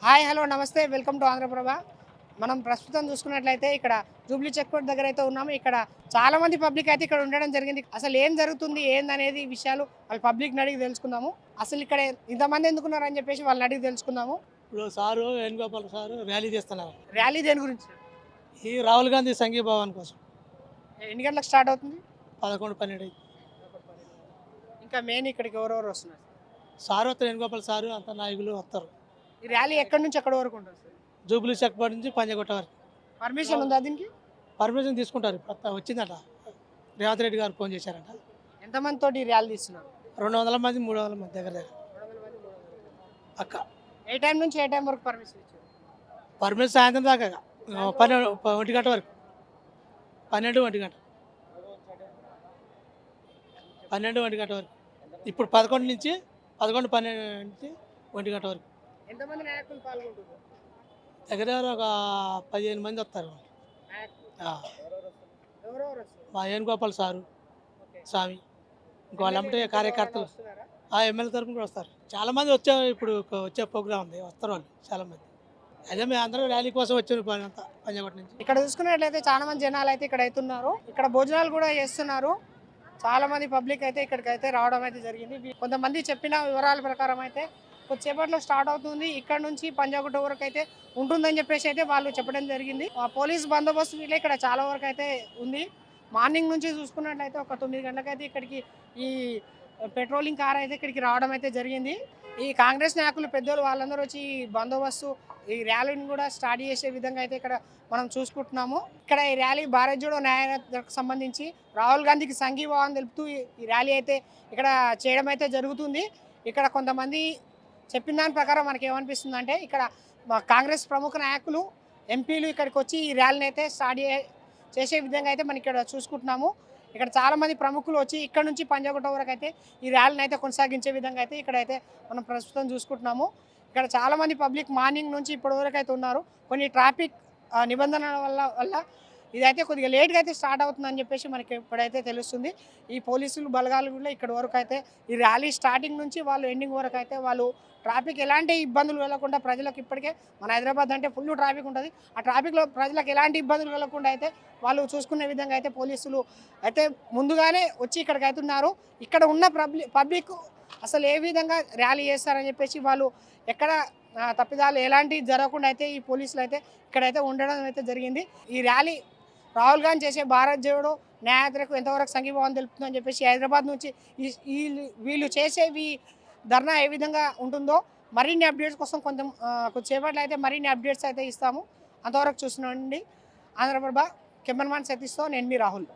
Hi hello నమస్తే welcome to Andhraprabha. మనం ప్రస్తుతం చూసుకున్నట్లయితే ఇక్కడ జూబ్లీ చెక్ పోస్ట్ దగ్గర అయితే ఉన్నాము. ఇక్కడ చాలా మంది పబ్లిక్ అయితే ఇక్కడ ఉండడం జరిగింది. అసలు ఏం జరుగుతుంది ఏందనేది విషయాలు వాళ్ళ పబ్లిక్ని అడిగి తెలుసుకుందాము. అసలు ఇక్కడ ఇంతమంది ఎందుకున్నారు అని చెప్పేసి వాళ్ళని అడిగి తెలుసుకుందాము. ఇప్పుడు సారు వేణుగోపాల్ సారు ర్యాలీ తీస్తున్నారు. ర్యాలీ దేని గురించి? ఈ రాహుల్ గాంధీ సంఘీభావం కోసం ఎన్ని గంటలకు స్టార్ట్ అవుతుంది? 11-12 ఇంకా మెయిన్ ఇక్కడికి ఎవరెవరు వస్తున్నారు? సారు వస్తారు, వేణుగోపాల్ సారు అంత నాయకులు వస్తారు. ఈ ర్యాలీ ఎక్కడి నుంచి ఎక్కడి వరకు ఉంటుంది? జూబ్లీ చెక్ పోస్ట్ నుంచి పంజగుట్ట వరకు పర్మిషన్ ఉందా దీనికి? పర్మిషన్ తీసుకుంటారు. ఇప్పుడు వచ్చిందట, రేవంత్ రెడ్డి గారు ఫోన్ చేశారంట. ఎంతమంది తోటి ఈ ర్యాలీ తీస్తున్నారు? 200 మంది 300 మంది దగ్గర అక్క. ఏ టైం నుంచి ఏ టైం వరకు పర్మిషన్ ఇచ్చారు? పర్మిషన్ సాయంత్రం దాకా 1 గంట వరకు, 12-1 గంట, 12-1 గంట వరకు. ఇప్పుడు 11 నుంచి 11-12 నుంచి 1 గంట వరకు. ఎంతమంది నాయకులు పాల్గొంటున్నారు? దగ్గర ఒక 15 మంది వస్తారు. ఎవరెవరు వస్తారు? మా వేణుగోపాల్ సారు, స్వామి, ఇంకో వాళ్ళంటే కార్యకర్తలు ఎమ్మెల్యే తరఫున కూడా వస్తారు. చాలా మంది ఇప్పుడు వచ్చే ప్రోగ్రామ్ ఉంది, వస్తారు వాళ్ళు చాలా మంది. అదే మేము అందరం ర్యాలీ కోసం వచ్చారు పంజాగుట్ట నుంచి. ఇక్కడ చూసుకున్నట్లయితే చాలా మంది జనాలు అయితే ఇక్కడ అవుతున్నారు. ఇక్కడ భోజనాలు కూడా చేస్తున్నారు. చాలా మంది పబ్లిక్ అయితే ఇక్కడికి అయితే రావడం అయితే జరిగింది. కొంతమంది చెప్పిన వివరాల ప్రకారం అయితే కొద్దిసేపట్లో స్టార్ట్ అవుతుంది. ఇక్కడ నుంచి పంజాగుట్ట వరకు అయితే ఉంటుందని చెప్పేసి అయితే వాళ్ళు చెప్పడం జరిగింది. పోలీస్ బందోబస్తు ఇట్లా ఇక్కడ చాలా వరకు అయితే ఉంది. మార్నింగ్ నుంచి చూసుకున్నట్లయితే ఒక 9 గంటలకైతే ఇక్కడికి ఈ పెట్రోలింగ్ కార్ అయితే ఇక్కడికి రావడం అయితే జరిగింది. ఈ కాంగ్రెస్ నాయకులు పెద్దలు వాళ్ళందరూ వచ్చి ఈ బందోబస్తు ఈ ర్యాలీని కూడా స్టార్ట్ చేసే విధంగా అయితే ఇక్కడ మనం చూసుకుంటున్నాము. ఇక్కడ ఈ ర్యాలీ భారత్ జోడో న్యాయకు సంబంధించి రాహుల్ గాంధీకి సంఘీభావం తెలుపుతూ ఈ ర్యాలీ అయితే ఇక్కడ చేయడం అయితే జరుగుతుంది. ఇక్కడ కొంతమంది చెప్పిన దాని ప్రకారం మనకి ఏమనిపిస్తుంది అంటే ఇక్కడ కాంగ్రెస్ ప్రముఖ నాయకులు ఎంపీలు ఇక్కడికి వచ్చి ఈ ర్యాలీని అయితే స్టార్ట్ చేసే విధంగా అయితే మనం ఇక్కడ చూసుకుంటున్నాము. ఇక్కడ చాలామంది ప్రముఖులు వచ్చి ఇక్కడ నుంచి పంజాగుట్ట వరకు అయితే ఈ ర్యాలీని అయితే కొనసాగించే విధంగా అయితే ఇక్కడైతే మనం ప్రస్తుతం చూసుకుంటున్నాము. ఇక్కడ చాలామంది పబ్లిక్ మార్నింగ్ నుంచి ఇప్పటి వరకు అయితే ఉన్నారు. కొన్ని ట్రాఫిక్ నిబంధనల వల్ల ఇదైతే కొద్దిగా లేట్గా అయితే స్టార్ట్ అవుతుందని చెప్పేసి మనకి ఇప్పుడైతే తెలుస్తుంది. ఈ పోలీసులు బలగాలు కూడా ఇక్కడ వరకు అయితే ఈ ర్యాలీ స్టార్టింగ్ నుంచి వాళ్ళు ఎండింగ్ వరకు అయితే వాళ్ళు ట్రాఫిక్ ఎలాంటి ఇబ్బందులు కలగకుండా ప్రజలకు ఇప్పటికే మన హైదరాబాద్ అంటే ఫుల్ ట్రాఫిక్ ఉంటుంది. ఆ ట్రాఫిక్లో ప్రజలకు ఎలాంటి ఇబ్బందులు కలగకుండా అయితే వాళ్ళు చూసుకునే విధంగా అయితే పోలీసులు అయితే ముందుగానే వచ్చి ఇక్కడికి అవుతున్నారు. ఇక్కడ ఉన్న పబ్లిక్ అసలు ఏ విధంగా ర్యాలీ చేస్తారని చెప్పేసి వాళ్ళు ఎక్కడ తప్పిదాలు ఎలాంటి జరగకుండా అయితే ఈ పోలీసులు అయితే ఇక్కడైతే ఉండడం అయితే జరిగింది. ఈ ర్యాలీ రాహుల్ గాంధీ చేసే భారత్ జోడో న్యాయయాత్రకు ఎంతవరకు సంఘీభావం తెలుపుతుందని చెప్పేసి హైదరాబాద్ నుంచి వీళ్ళు చేసేవి ధర్నా ఏ విధంగా ఉంటుందో మరిన్ని అప్డేట్స్ కోసం కొద్దిసేపట్లో అయితే మరిన్ని అప్డేట్స్ అయితే ఇస్తాము. అంతవరకు చూస్తున్నాండి. ఆంధ్రప్రభ కెమెరామాన్ సతీష్తో నేను మీ రాహుల్.